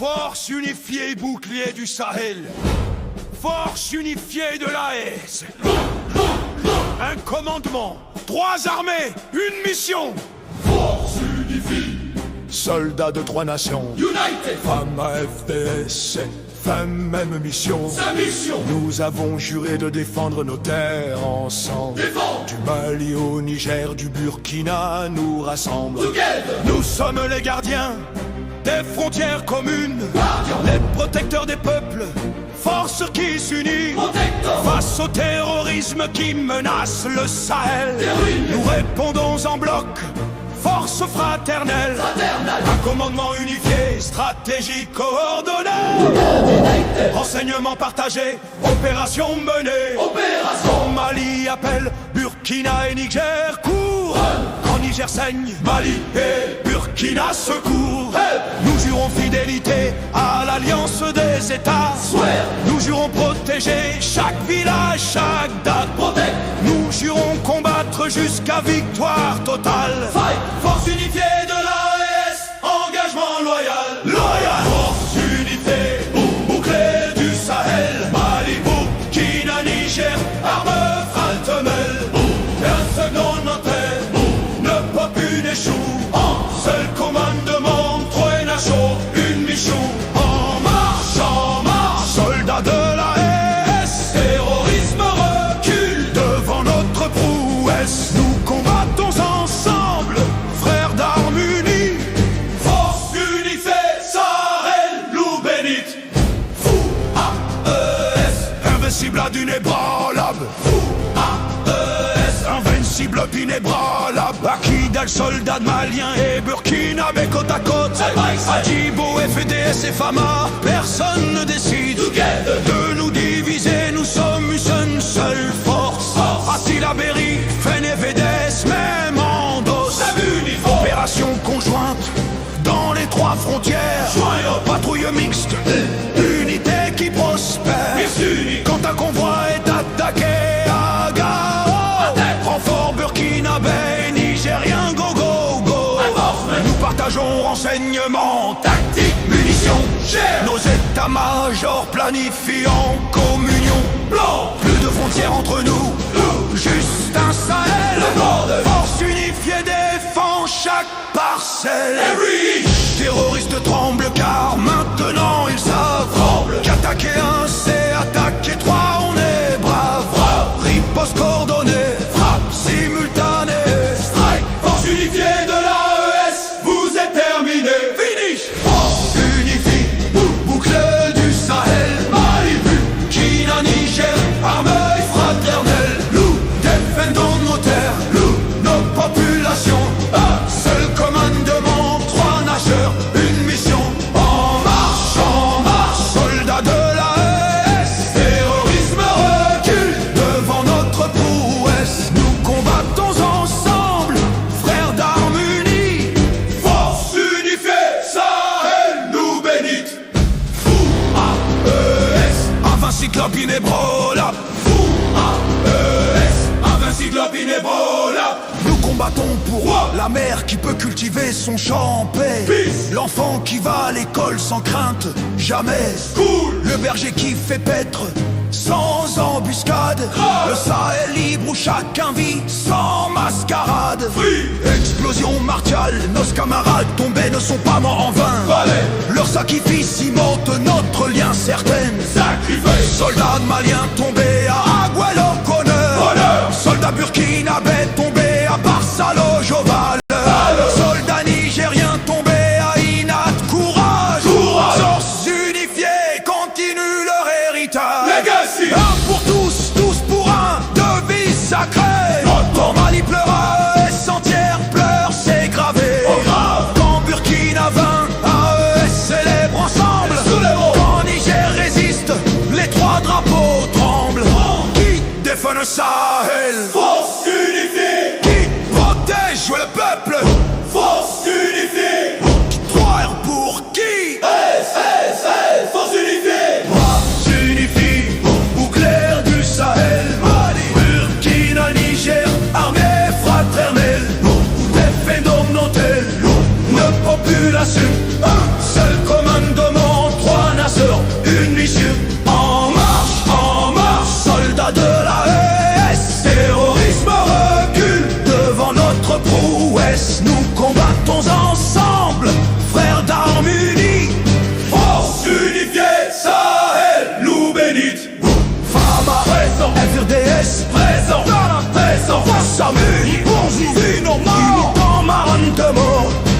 Force unifiée bouclier du Sahel. Force unifiée de l'AES. Un commandement, 3 armées, une mission. Force unifiée. Soldats de 3 nations. United. Femmes à FDS. Femme, même mission. Sa mission. Nous avons juré de défendre nos terres ensemble. Défendre. Du Mali au Niger, du Burkina nous rassemble. Together. Nous sommes les gardiens des frontières communes. Les protecteurs des peuples. Force qui s'unit face au terrorisme qui menace le Sahel. Nous répondons en bloc. Force fraternelle, un commandement unifié, stratégie coordonnée, renseignements partagés, opération menée. Quand Mali appelle, Burkina et Niger courent. Quand Niger saigne, Mali et Burkina secourent. Nous jurons fidélité à l'alliance des États. Nous jurons protéger chaque village, chaque date. Nous jurons combattre jusqu'à victoire totale. Force unifiée de l'AES, engagement loyal. Force unifiée, bouclier du Sahel. Mali, Burkina, Niger, arme fraternelle. Personne non entrée, ne peut plus n'échoue. Seul commandement, 3 nations, une mission. En marche, soldats de l'AES. Terrorisme recule devant notre prouesse. Nous combattons ensemble, frères d'armes unies. Force unifiée, Sahel, loup bénite. Fou AES, invincible d'inébranlable. Fou AES, invincible d'inébranlable. Akidal, soldat malien et burkinabé côte à côte. Adjibo, FDS et Fama, personne ne décide de nous diviser. Nous sommes une seule force. Attila Berry, Fen et VDS, même en dos. Opération conjointe dans les 3 frontières. Patrouille mixte, unité qui prospère. Quand un convoi est attaqué à Gao, renfort burkinabé, nigérien, go go go. Nous partageons renseignements, tactiques, munitions. Nos états-majors planifient en communion. Plus de frontières entre nous, juste un Sahel. Force unifiée défend chaque parcelle. Terroristes tremblent car maintenant ils savent qu'attaquer un c'est attaquer 3, on est brave. Riposte coordonnée, frappe simultanée. Strike, force unifiée de l'AES, vous êtes terminé. Finish. Force unifiée, bouclier du Sahel. Mali, Burkina, Niger, armée fraternelle. Nous défendons nos terres, nos populations. Seul commandement, 3 nageurs, une mission. En marche, soldats de l'AES. Terrorisme recule devant notre prouesse. Nous combattons ensemble, frères d'armes unies. Force unifiée, Sahel, nous bénite. Fou AES, invincible inébranlable. Fou AES, invincible inébranlable. Nous combattons pour la mère qui peut cultiver son champ en paix. L'enfant qui va à l'école sans crainte, jamais. Le berger qui fait paître sans embuscade. Le Sahel libre où chacun vit sans mascarade. Explosion martiale, nos camarades tombés ne sont pas morts en vain. Leur sacrifice cimente notre lien certain. Soldats maliens tombés à Aguelok, honneur. Soldats burkinabés tombés à Barsalo, Joval. Soldats nigériens tombés à Inat, courage. Force unifiée continue leur héritage. Legacy. Un pour tous, tous pour un, devise sacrée. Quand Mali pleure, AES entière pleure, c'est gravé. Quand Burkina vainc, AES célèbre ensemble. Quand Niger résiste, les 3 drapeaux tremblent. Qui défend le Sahel? Force unifiée. Qui protège le peuple? Force unifiée. 3 R pour qui? Force unifiée. Force unifiée, bouclier du Sahel. Mali, Burkina, Niger, armée fraternelle. Défendons nos terres, nos populations. Seul commandement, présent, FRDS, présent, présent, SAMU, bonjour, Unitant Marne de mort.